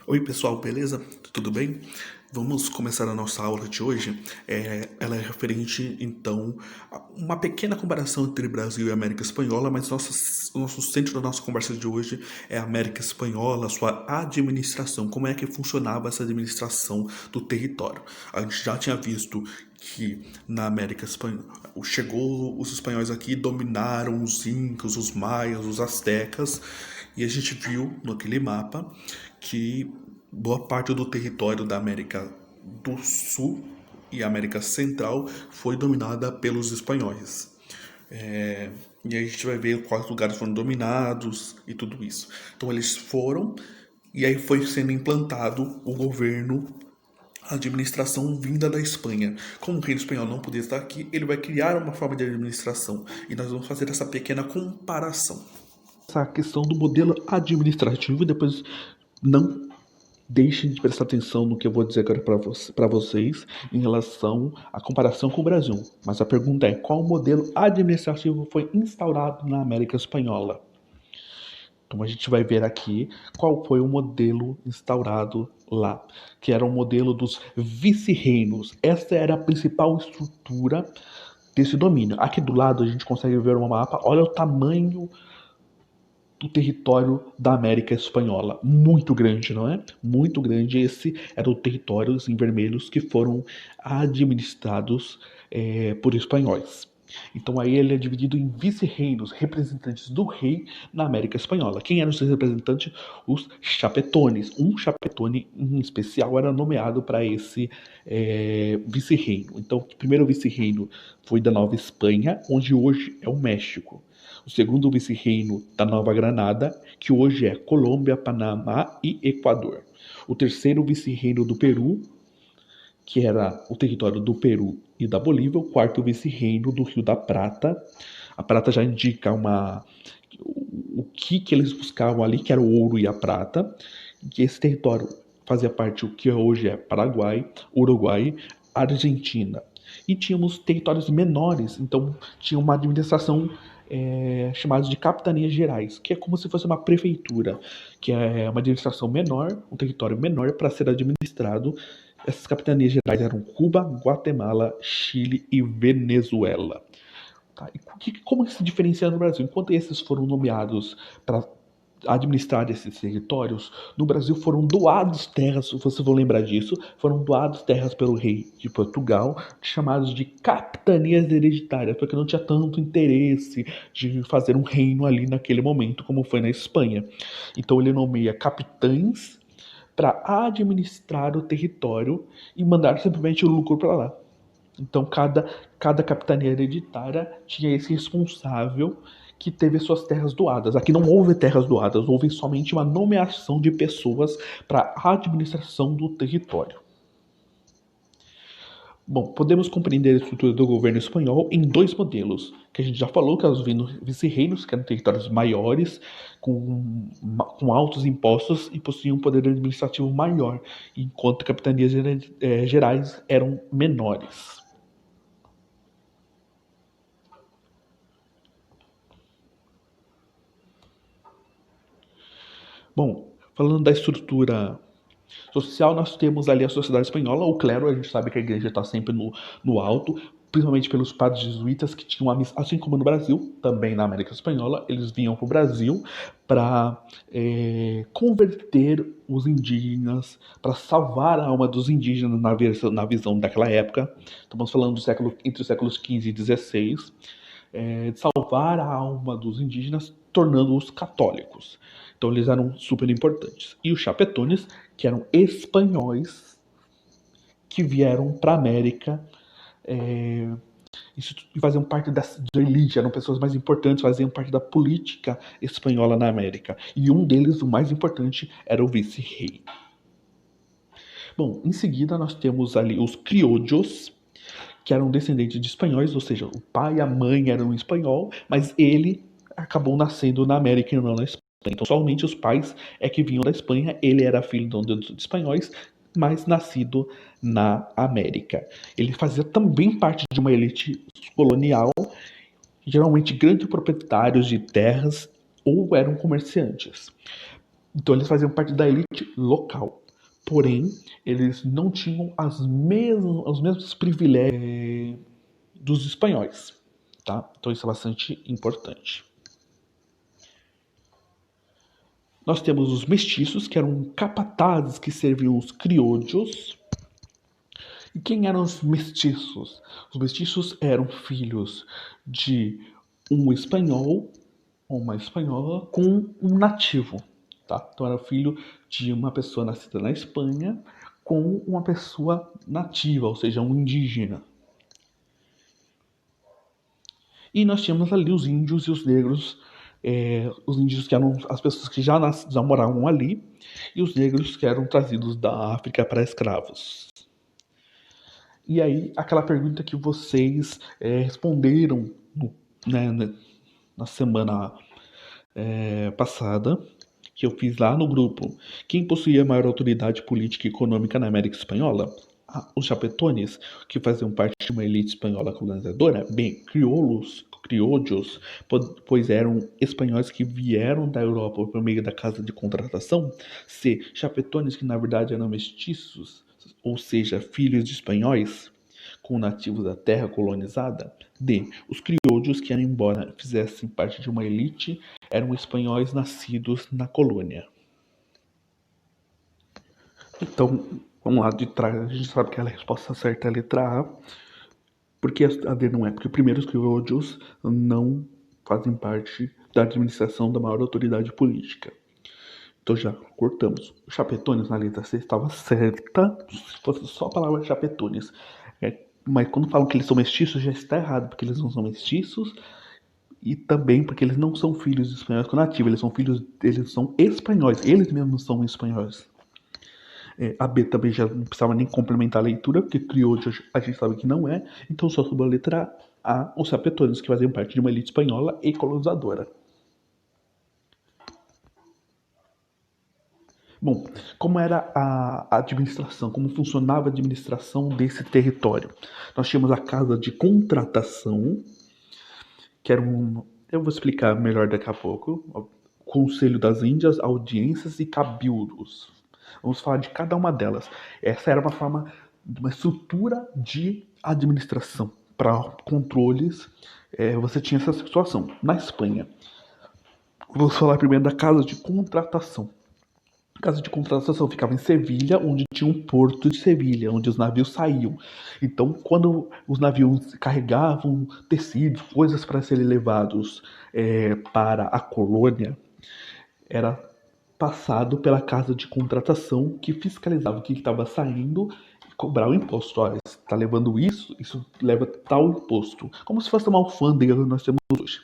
Oi pessoal, beleza? Tudo bem? Vamos começar a nossa aula de hoje. Ela é referente, então, a uma pequena comparação entre Brasil e América Espanhola, mas o nosso centro da nossa conversa de hoje é a América Espanhola, sua administração, como é que funcionava essa administração do território. A gente já tinha visto que na América Espanhola chegou os espanhóis aqui, dominaram os incas, os maias, os astecas, e a gente viu naquele mapa que boa parte do território da América do Sul e América Central foi dominada pelos espanhóis. E aí a gente vai ver quais lugares foram dominados e tudo isso. Então eles foram e aí foi sendo implantado o governo, a administração vinda da Espanha. Como o reino espanhol não podia estar aqui, ele vai criar uma forma de administração e nós vamos fazer essa pequena comparação. Essa questão do modelo administrativo e depois não deixem de prestar atenção no que eu vou dizer agora para vocês em relação à comparação com o Brasil. Mas a pergunta é: qual modelo administrativo foi instaurado na América Espanhola? Então a gente vai ver aqui qual foi o modelo instaurado lá, que era o modelo dos vice-reinos. Essa era a principal estrutura desse domínio. Aqui do lado a gente consegue ver um mapa. Olha o tamanho do território da América Espanhola. Muito grande, não é? Muito grande. Esse era o território em vermelhos que foram administrados por espanhóis. Então aí ele é dividido em vice-reinos, representantes do rei na América Espanhola. Quem eram os representantes? Os chapetones. Um chapetone em especial era nomeado para esse vice-reino. Então o primeiro vice-reino foi da Nova Espanha, onde hoje é o México. O segundo vice-reino da Nova Granada, que hoje é Colômbia, Panamá e Equador. O terceiro vice-reino do Peru, que era o território do Peru e da Bolívia. O quarto vice-reino do Rio da Prata. A prata já indica o que eles buscavam ali, que era o ouro e a prata. Que esse território fazia parte do que hoje é Paraguai, Uruguai, Argentina. E tínhamos territórios menores, então tinha uma administração chamados de capitanias gerais, que é como se fosse uma prefeitura, que é uma administração menor, um território menor para ser administrado. Essas capitanias gerais eram Cuba, Guatemala, Chile e Venezuela. Tá? E como se diferencia no Brasil? Enquanto esses foram nomeados para administrar esses territórios, no Brasil foram doados terras, se vocês vão lembrar disso, foram doados terras pelo rei de Portugal, chamados de capitanias hereditárias, porque não tinha tanto interesse de fazer um reino ali naquele momento, como foi na Espanha. Então ele nomeia capitães para administrar o território e mandar simplesmente o lucro para lá. Então cada capitania hereditária tinha esse responsável que teve suas terras doadas. Aqui não houve terras doadas, houve somente uma nomeação de pessoas para a administração do território. Bom, podemos compreender a estrutura do governo espanhol em dois modelos, que a gente já falou, que eram os vice-reinos, que eram territórios maiores, com altos impostos e possuíam um poder administrativo maior, enquanto capitanias gerais eram menores. Bom, falando da estrutura social, nós temos ali a sociedade espanhola, o clero, a gente sabe que a igreja está sempre no alto, principalmente pelos padres jesuítas que tinham uma missão, assim como no Brasil, também na América Espanhola, eles vinham para o Brasil para converter os indígenas, para salvar a alma dos indígenas na visão daquela época. Estamos falando entre os séculos XV e XVI, de salvar a alma dos indígenas, tornando-os católicos. Então eles eram super importantes. E os chapetones, que eram espanhóis que vieram para a América e faziam parte da elite, eram pessoas mais importantes, faziam parte da política espanhola na América. E um deles, o mais importante, era o vice-rei. Bom, em seguida nós temos ali os criollos, que eram descendentes de espanhóis, ou seja, o pai e a mãe eram espanhol, mas ele acabou nascendo na América e não na Espanha. Então, somente os pais é que vinham da Espanha, ele era filho de espanhóis, mas nascido na América. Ele fazia também parte de uma elite colonial, geralmente grandes proprietários de terras ou eram comerciantes. Então eles faziam parte da elite local. Porém, eles não tinham os mesmos privilégios dos espanhóis. Tá? Então isso é bastante importante. Nós temos os mestiços, que eram capatazes que serviam os criollos. E quem eram os mestiços? Os mestiços eram filhos de um espanhol ou uma espanhola com um nativo. Tá? Então era filho de uma pessoa nascida na Espanha com uma pessoa nativa, ou seja, um indígena. E nós tínhamos ali os índios e os negros, os índios que eram as pessoas que já moravam ali, e os negros que eram trazidos da África para escravos. E aí, aquela pergunta que vocês responderam né, na semana passada, que eu fiz lá no grupo. Quem possuía a maior autoridade política e econômica na América Espanhola? Os chapetones, que faziam parte de uma elite espanhola colonizadora? Bem, crioulos, pois eram espanhóis que vieram da Europa por meio da casa de contratação. C. Chapetones, que na verdade eram mestiços, ou seja, filhos de espanhóis com nativos da terra colonizada. D. Os crioulos, que embora fizessem parte de uma elite, eram espanhóis nascidos na colônia. Então, vamos lá de trás. A gente sabe que a resposta certa é a letra A. Porque a D não é? Porque primeiro os crioulos não fazem parte da administração da maior autoridade política. Então já cortamos. O chapetones na letra C estava certa. Se fosse só a palavra chapetones. Mas quando falam que eles são mestiços, já está errado, porque eles não são mestiços. E também porque eles não são filhos de espanhóis com nativo, eles são espanhóis, eles mesmos são espanhóis. A B também já não precisava nem complementar a leitura, porque crioulo a gente sabe que não é, então só sobrou a letra A, os chapetones, que faziam parte de uma elite espanhola e colonizadora. Bom, como era a administração, como funcionava a administração desse território? Nós tínhamos a casa de contratação, que era eu vou explicar melhor daqui a pouco. Conselho das Índias, audiências e cabildos. Vamos falar de cada uma delas. Essa era uma estrutura de administração para controles. Você tinha essa situação. Na Espanha, vamos falar primeiro da casa de contratação. A casa de contratação ficava em Sevilha, onde tinha um porto de Sevilha, onde os navios saíam. Então, quando os navios carregavam tecidos, coisas para serem levados para a colônia, era passado pela casa de contratação que fiscalizava o que estava saindo e cobrar o imposto. Olha, você está levando isso leva tal imposto. Como se fosse uma alfândega que nós temos hoje.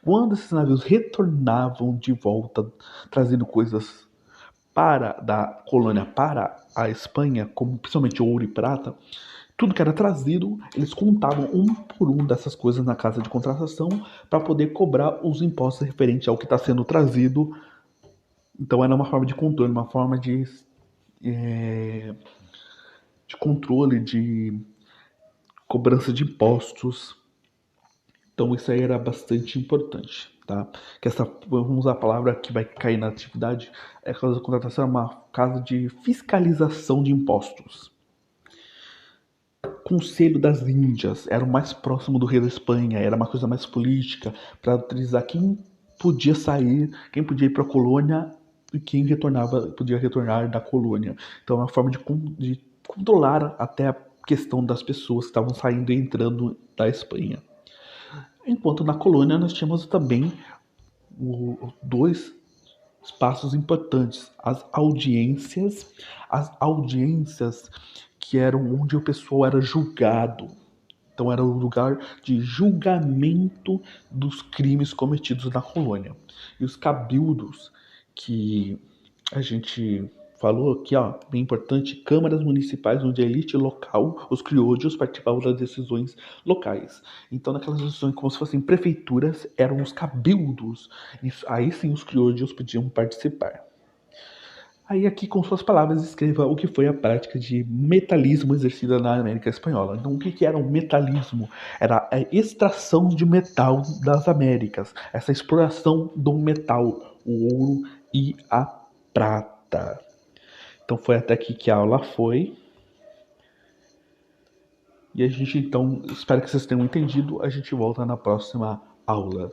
Quando esses navios retornavam de volta, trazendo coisas da colônia para a Espanha, como principalmente ouro e prata, tudo que era trazido, eles contavam um por um dessas coisas na casa de contratação para poder cobrar os impostos referentes ao que está sendo trazido. Então era uma forma de controle, uma forma de controle, de cobrança de impostos. Então isso aí era bastante importante, tá? Vamos usar a palavra que vai cair na atividade, a casa de contratação é uma casa de fiscalização de impostos. Conselho das Índias era o mais próximo do rei da Espanha, era uma coisa mais política, para autorizar quem podia sair, quem podia ir para a colônia e quem podia retornar da colônia. Então é uma forma de controlar até a questão das pessoas que estavam saindo e entrando da Espanha. Enquanto na colônia nós tínhamos também dois espaços importantes, as audiências que eram onde o pessoal era julgado. Então era o lugar de julgamento dos crimes cometidos na colônia. E os cabildos, que a gente falou aqui, ó, bem importante, câmaras municipais onde a elite local, os crioulos, participavam das decisões locais. Então naquelas decisões como se fossem prefeituras, eram os cabildos. Aí sim os crioulos podiam participar. Aí aqui com suas palavras escreva o que foi a prática de metalismo exercida na América Espanhola. Então o que era o metalismo? Era a extração de metal das Américas, essa exploração do metal, o ouro e a prata. Então foi até aqui que a aula foi. E a gente então, espero que vocês tenham entendido. A gente volta na próxima aula.